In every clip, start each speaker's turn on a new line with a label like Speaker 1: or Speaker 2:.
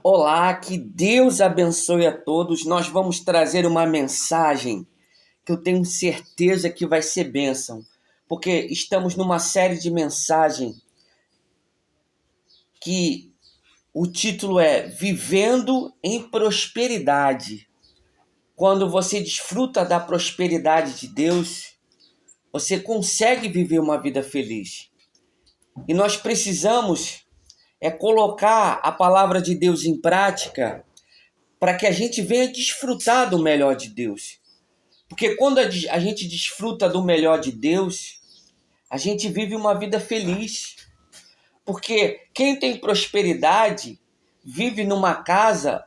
Speaker 1: Olá, que Deus abençoe a todos. Nós vamos trazer uma mensagem que eu tenho certeza que vai ser bênção, porque estamos numa série de mensagens que o título é Vivendo em Prosperidade. Quando você desfruta da prosperidade de Deus, você consegue viver uma vida feliz. E nós precisamos colocar a palavra de Deus em prática para que a gente venha desfrutar do melhor de Deus. Porque quando a gente desfruta do melhor de Deus, a gente vive uma vida feliz. Porque quem tem prosperidade vive numa casa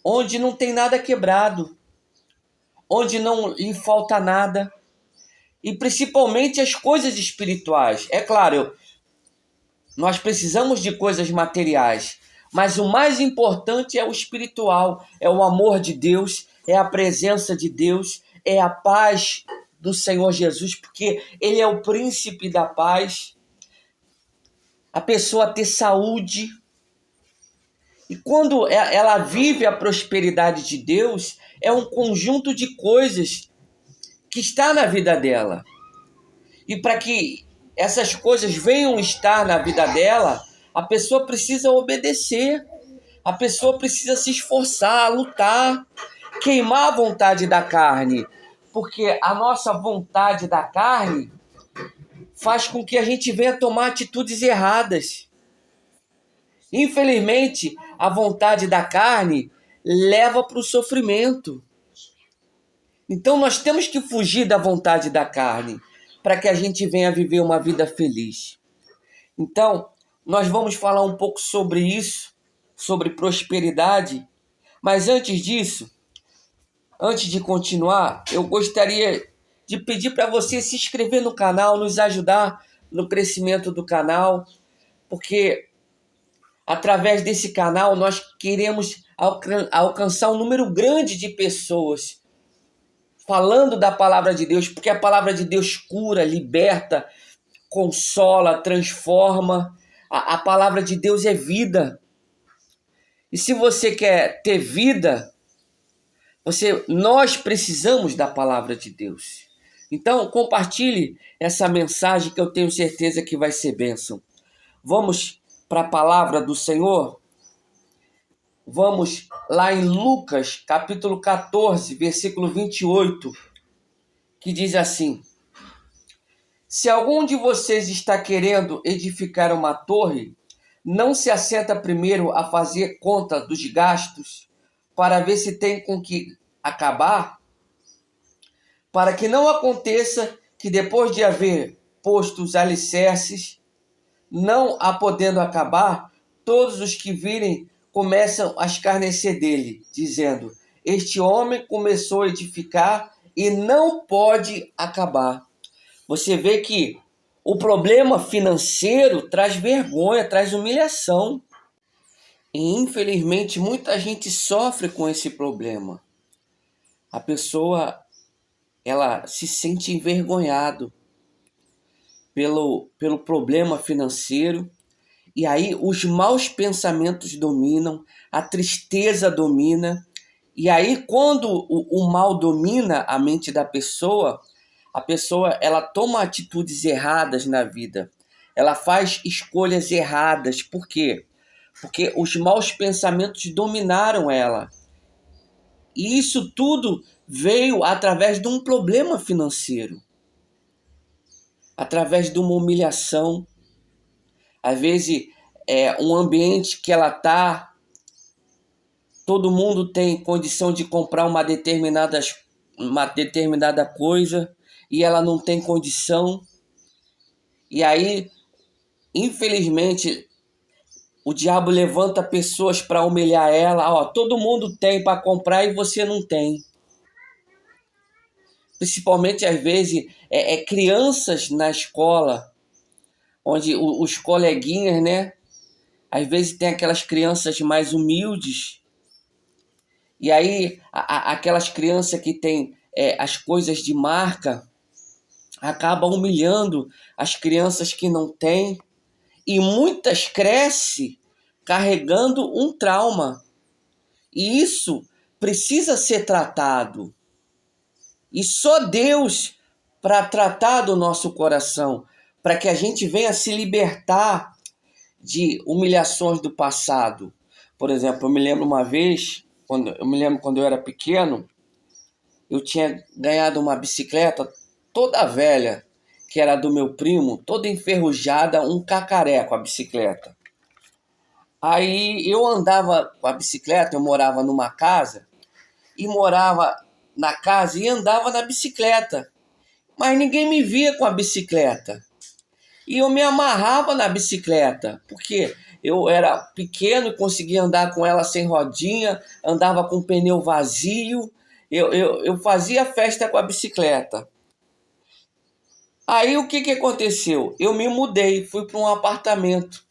Speaker 1: onde não tem nada quebrado, onde não lhe falta nada. E principalmente as coisas espirituais. É claro, nós precisamos de coisas materiais, mas o mais importante é o espiritual, é o amor de Deus, é a presença de Deus, é a paz do Senhor Jesus, porque Ele é o príncipe da paz. A pessoa ter saúde. E quando ela vive a prosperidade de Deus, é um conjunto de coisas que está na vida dela. E para que essas coisas venham estar na vida dela, a pessoa precisa obedecer, a pessoa precisa se esforçar, lutar, queimar a vontade da carne, porque a nossa vontade da carne faz com que a gente venha tomar atitudes erradas. Infelizmente, a vontade da carne leva para o sofrimento. Então nós temos que fugir da vontade da carne para que a gente venha viver uma vida feliz. Então, nós vamos falar um pouco sobre isso, sobre prosperidade. Mas antes disso, antes de continuar, eu gostaria de pedir para você se inscrever no canal, nos ajudar no crescimento do canal, porque através desse canal nós queremos alcançar um número grande de pessoas falando da palavra de Deus, porque a palavra de Deus cura, liberta, consola, transforma. A palavra de Deus é vida. E se você quer ter vida, nós precisamos da palavra de Deus. Então, compartilhe essa mensagem que eu tenho certeza que vai ser bênção. Vamos para a palavra do Senhor? Vamos lá em Lucas, capítulo 14, versículo 28, que diz assim: Se algum de vocês está querendo edificar uma torre, não se assenta primeiro a fazer conta dos gastos, para ver se tem com que acabar, para que não aconteça que depois de haver posto os alicerces, não a podendo acabar, todos os que virem começam a escarnecer dele, dizendo: Este homem começou a edificar e não pode acabar. Você vê que o problema financeiro traz vergonha, traz humilhação. E infelizmente muita gente sofre com esse problema. A pessoa, ela se sente envergonhado pelo problema financeiro. E aí os maus pensamentos dominam, a tristeza domina. E aí quando o mal domina a mente da pessoa, a pessoa ela toma atitudes erradas na vida. Ela faz escolhas erradas. Por quê? Porque os maus pensamentos dominaram ela. E isso tudo veio através de um problema financeiro. Através de uma humilhação. Às vezes, um ambiente que ela está, todo mundo tem condição de comprar uma determinada coisa e ela não tem condição. E aí, infelizmente, o diabo levanta pessoas para humilhar ela. Ó, todo mundo tem para comprar e você não tem. Principalmente, às vezes, crianças na escola, onde os coleguinhas, né? Às vezes tem aquelas crianças mais humildes. E aí, aquelas crianças que têm as coisas de marca, acabam humilhando as crianças que não têm. E muitas crescem carregando um trauma. E isso precisa ser tratado. E só Deus para tratar do nosso coração, para que a gente venha se libertar de humilhações do passado. Por exemplo, eu me lembro uma vez, quando eu era pequeno, eu tinha ganhado uma bicicleta toda velha, que era do meu primo, toda enferrujada, um cacareco a bicicleta. Aí eu andava com a bicicleta, eu morava numa casa, e morava na casa e andava na bicicleta. Mas ninguém me via com a bicicleta. E eu me amarrava na bicicleta, porque eu era pequeno e conseguia andar com ela sem rodinha, andava com o pneu vazio, eu fazia festa com a bicicleta. Aí o que aconteceu? Eu me mudei, fui para um apartamento.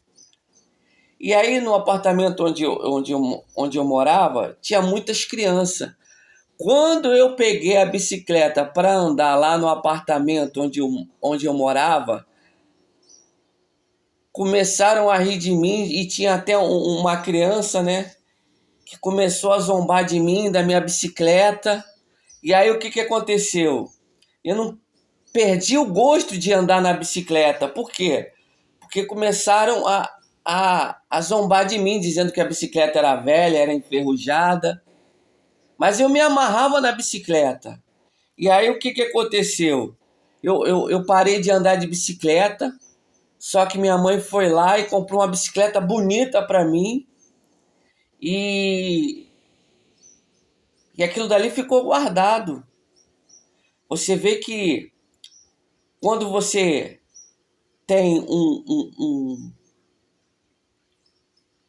Speaker 1: E aí no apartamento onde eu morava, tinha muitas crianças. Quando eu peguei a bicicleta para andar lá no apartamento onde eu morava, começaram a rir de mim e tinha até uma criança, né, que começou a zombar de mim, da minha bicicleta. E aí o que aconteceu? Eu não perdi o gosto de andar na bicicleta. Por quê? Porque começaram a zombar de mim, dizendo que a bicicleta era velha, era enferrujada. Mas eu me amarrava na bicicleta. E aí o que aconteceu? Eu parei de andar de bicicleta, só que minha mãe foi lá e comprou uma bicicleta bonita para mim. E aquilo dali ficou guardado. Você vê que quando você tem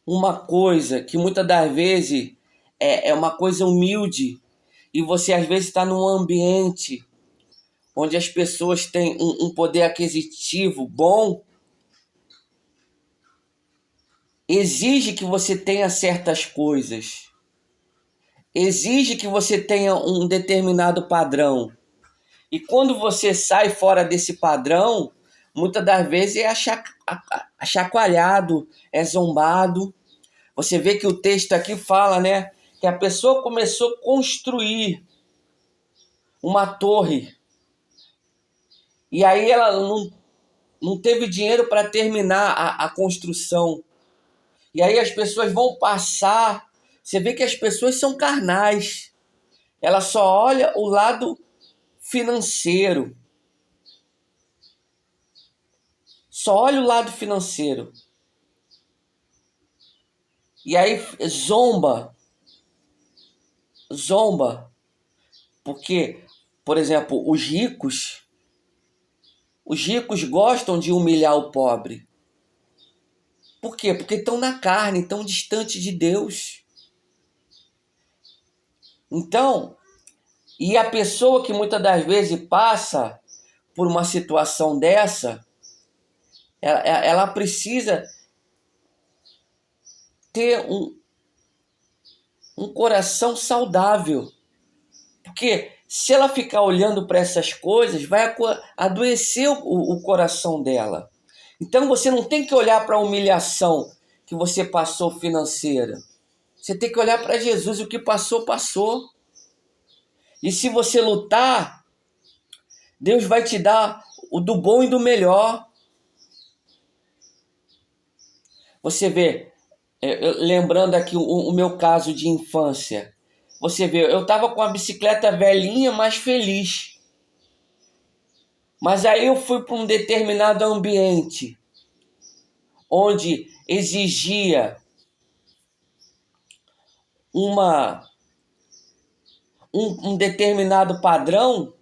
Speaker 1: uma coisa que muitas das vezes é uma coisa humilde, e você às vezes está num ambiente onde as pessoas têm um poder aquisitivo bom, exige que você tenha certas coisas, exige que você tenha um determinado padrão. E quando você sai fora desse padrão, muitas das vezes é achacoalhado, é zombado. Você vê que o texto aqui fala, né, que a pessoa começou a construir uma torre. E aí ela não teve dinheiro para terminar a construção. E aí as pessoas vão passar. Você vê que as pessoas são carnais. Ela só olha o lado financeiro. Só olha o lado financeiro. E aí zomba. Porque, por exemplo, os ricos gostam de humilhar o pobre. Por quê? Porque estão na carne, estão distante de Deus. Então, e a pessoa que muitas das vezes passa por uma situação dessa, ela precisa ter um coração saudável. Porque se ela ficar olhando para essas coisas, vai adoecer o coração dela. Então você não tem que olhar para a humilhação que você passou financeira. Você tem que olhar para Jesus. O que passou, passou. E se você lutar, Deus vai te dar o do bom e do melhor. Você vê, lembrando aqui o meu caso de infância. Você vê, eu estava com a bicicleta velhinha, mas feliz. Mas aí eu fui para um determinado ambiente onde exigia um determinado padrão,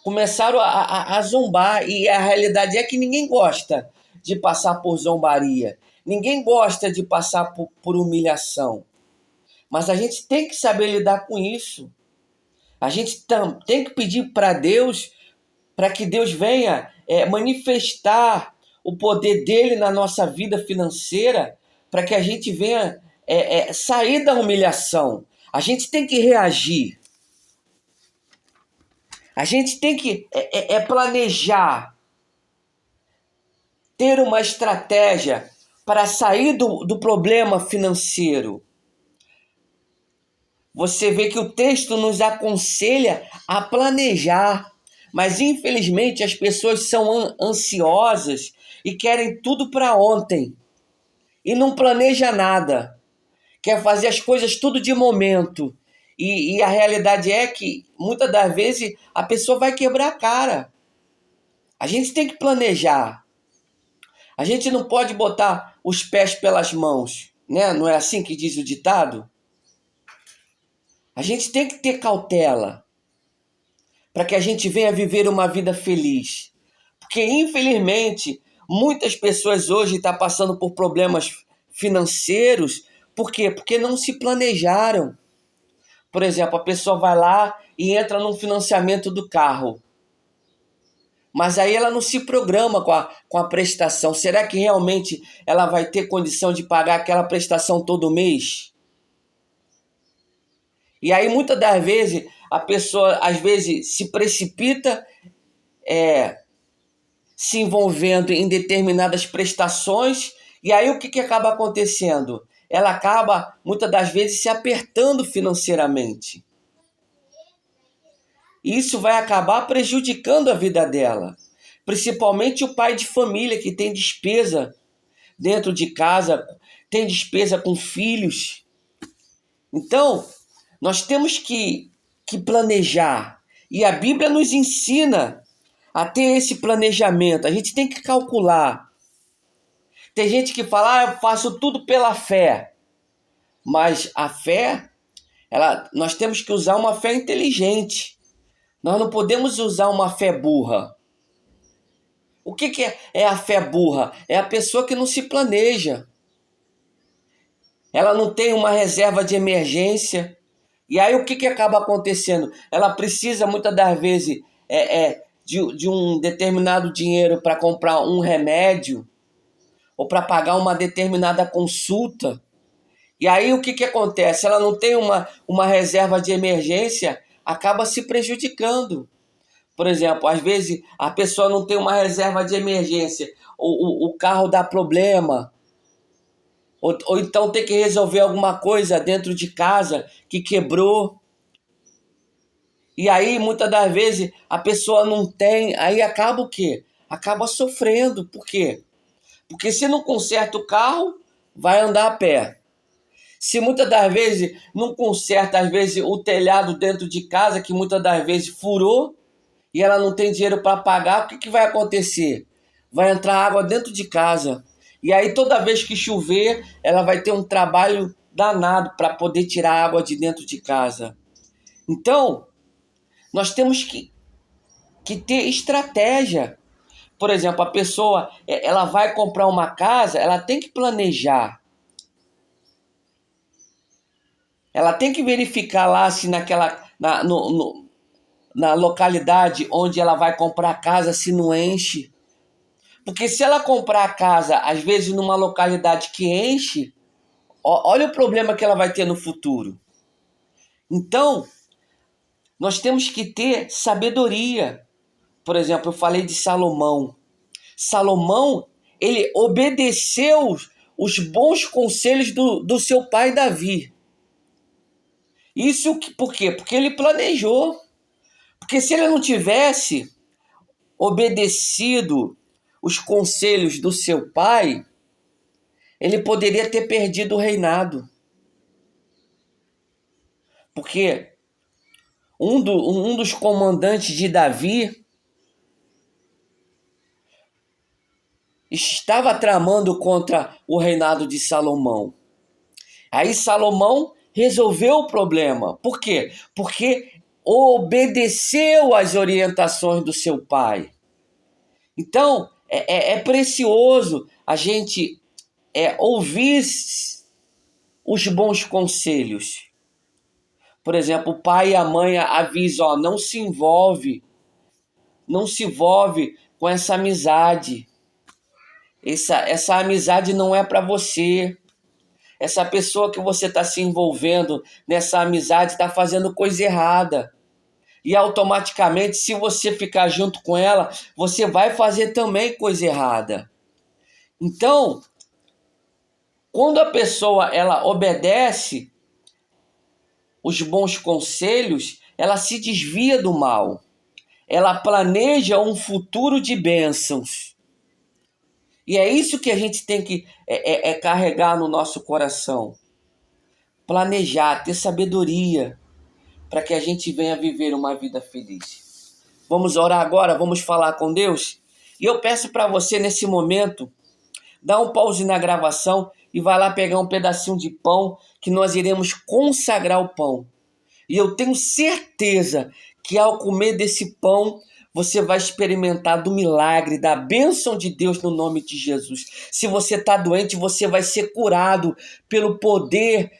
Speaker 1: começaram a zombar. E a realidade é que ninguém gosta de passar por zombaria. Ninguém gosta de passar por humilhação. Mas a gente tem que saber lidar com isso. A gente tem que pedir para Deus, para que Deus venha manifestar o poder dele na nossa vida financeira, para que a gente venha sair da humilhação. A gente tem que reagir. A gente tem que planejar, ter uma estratégia para sair do problema financeiro. Você vê que o texto nos aconselha a planejar, mas infelizmente as pessoas são ansiosas e querem tudo para ontem e não planeja nada. Quer fazer as coisas tudo de momento. E a realidade é que muitas das vezes a pessoa vai quebrar a cara. A gente tem que planejar. A gente não pode botar os pés pelas mãos, né? Não é assim que diz o ditado? A gente tem que ter cautela para que a gente venha viver uma vida feliz. Porque, infelizmente, muitas pessoas hoje estão passando por problemas financeiros. Por quê? Porque não se planejaram. Por exemplo, a pessoa vai lá e entra num financiamento do carro. Mas aí ela não se programa com a prestação. Será que realmente ela vai ter condição de pagar aquela prestação todo mês? E aí muitas das vezes a pessoa às vezes se precipita se envolvendo em determinadas prestações. E aí o que acaba acontecendo? Ela acaba muitas das vezes se apertando financeiramente. Isso vai acabar prejudicando a vida dela. Principalmente o pai de família que tem despesa dentro de casa, tem despesa com filhos. Então, nós temos que planejar. E a Bíblia nos ensina a ter esse planejamento. A gente tem que calcular. Tem gente que fala, eu faço tudo pela fé. Mas a fé, nós temos que usar uma fé inteligente. Nós não podemos usar uma fé burra. O que é a fé burra? É a pessoa que não se planeja. Ela não tem uma reserva de emergência. E aí o que acaba acontecendo? Ela precisa muitas das vezes de um determinado dinheiro para comprar um remédio ou para pagar uma determinada consulta. E aí o que acontece? Ela não tem uma reserva de emergência, acaba se prejudicando. Por exemplo, às vezes a pessoa não tem uma reserva de emergência, o carro dá problema, ou então tem que resolver alguma coisa dentro de casa que quebrou. E aí, muitas das vezes, a pessoa não tem, aí acaba o quê? Acaba sofrendo. Por quê? Porque se não conserta o carro, vai andar a pé. Se muitas das vezes não conserta, às vezes, o telhado dentro de casa, que muitas das vezes furou, e ela não tem dinheiro para pagar, o que vai acontecer? Vai entrar água dentro de casa. E aí toda vez que chover, ela vai ter um trabalho danado para poder tirar a água de dentro de casa. Então, nós temos que ter estratégia. Por exemplo, a pessoa ela vai comprar uma casa, ela tem que planejar. Ela tem que verificar lá se na localidade onde ela vai comprar a casa, se não enche. Porque se ela comprar a casa, às vezes, numa localidade que enche, olha o problema que ela vai ter no futuro. Então, nós temos que ter sabedoria. Por exemplo, eu falei de Salomão. Salomão, ele obedeceu os bons conselhos do seu pai Davi. Isso por quê? Porque ele planejou. Porque se ele não tivesse obedecido os conselhos do seu pai, ele poderia ter perdido o reinado. Porque um dos comandantes de Davi estava tramando contra o reinado de Salomão. Aí Salomão resolveu o problema. Por quê? Porque obedeceu às orientações do seu pai. Então, é precioso a gente ouvir os bons conselhos. Por exemplo, o pai e a mãe avisam, não se envolve com essa amizade. Essa amizade não é para você. Essa pessoa que você está se envolvendo nessa amizade está fazendo coisa errada. E automaticamente, se você ficar junto com ela, você vai fazer também coisa errada. Então, Quando a pessoa ela obedece os bons conselhos, ela se desvia do mal. Ela planeja um futuro de bênçãos. E é isso que a gente tem que carregar no nosso coração. Planejar, ter sabedoria, para que a gente venha viver uma vida feliz. Vamos orar agora, vamos falar com Deus? E eu peço para você nesse momento, dá um pause na gravação e vai lá pegar um pedacinho de pão que nós iremos consagrar o pão. E eu tenho certeza que ao comer desse pão, você vai experimentar do milagre, da bênção de Deus no nome de Jesus. Se você está doente, você vai ser curado pelo poder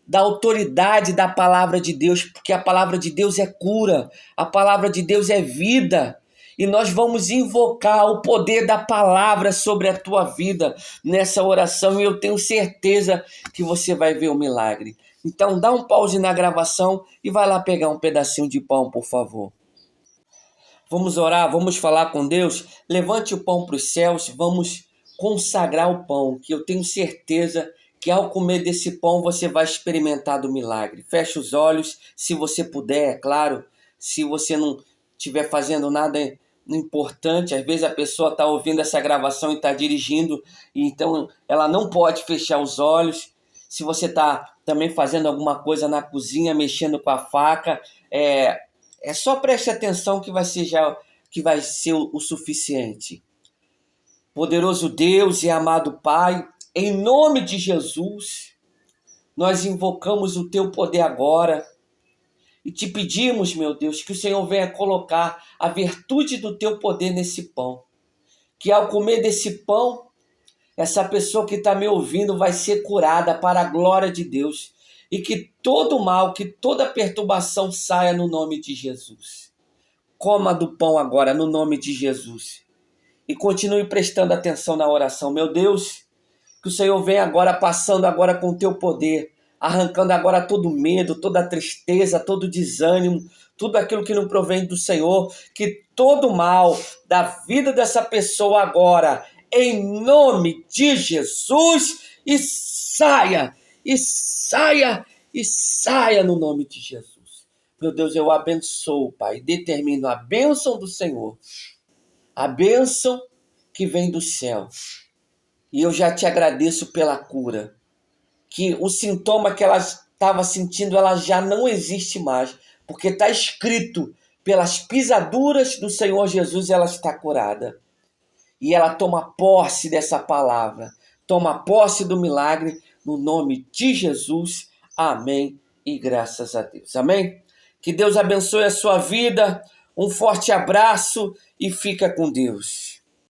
Speaker 1: da autoridade da palavra de Deus, porque a palavra de Deus é cura, a palavra de Deus é vida. E nós vamos invocar o poder da palavra sobre a tua vida nessa oração, e eu tenho certeza que você vai ver o milagre. Então dá um pause na gravação e vai lá pegar um pedacinho de pão, por favor. Vamos orar, vamos falar com Deus. Levante o pão para os céus, vamos consagrar o pão, que eu tenho certeza que ao comer desse pão você vai experimentar do milagre. Feche os olhos, se você puder, é claro. Se você não estiver fazendo nada importante, às vezes a pessoa está ouvindo essa gravação e está dirigindo, e então ela não pode fechar os olhos. Se você está também fazendo alguma coisa na cozinha, mexendo com a faca, só preste atenção que vai ser o suficiente. Poderoso Deus e amado Pai, em nome de Jesus, nós invocamos o teu poder agora e te pedimos, meu Deus, que o Senhor venha colocar a virtude do teu poder nesse pão. Que ao comer desse pão, essa pessoa que está me ouvindo vai ser curada para a glória de Deus. E que todo mal, que toda perturbação saia no nome de Jesus. Coma do pão agora no nome de Jesus. E continue prestando atenção na oração. Meu Deus, que o Senhor venha agora passando agora com o teu poder, arrancando agora todo medo, toda tristeza, todo desânimo, tudo aquilo que não provém do Senhor, que todo mal da vida dessa pessoa agora, em nome de Jesus, e saia no nome de Jesus. Meu Deus, eu abençoo, Pai, determino a bênção do Senhor, a bênção que vem do céu. E eu já te agradeço pela cura, que o sintoma que ela estava sentindo, ela já não existe mais, porque está escrito, pelas pisaduras do Senhor Jesus, ela está curada. E ela toma posse dessa palavra, toma posse do milagre, no nome de Jesus. Amém e graças a Deus. Amém? Que Deus abençoe a sua vida, um forte abraço e fica com Deus.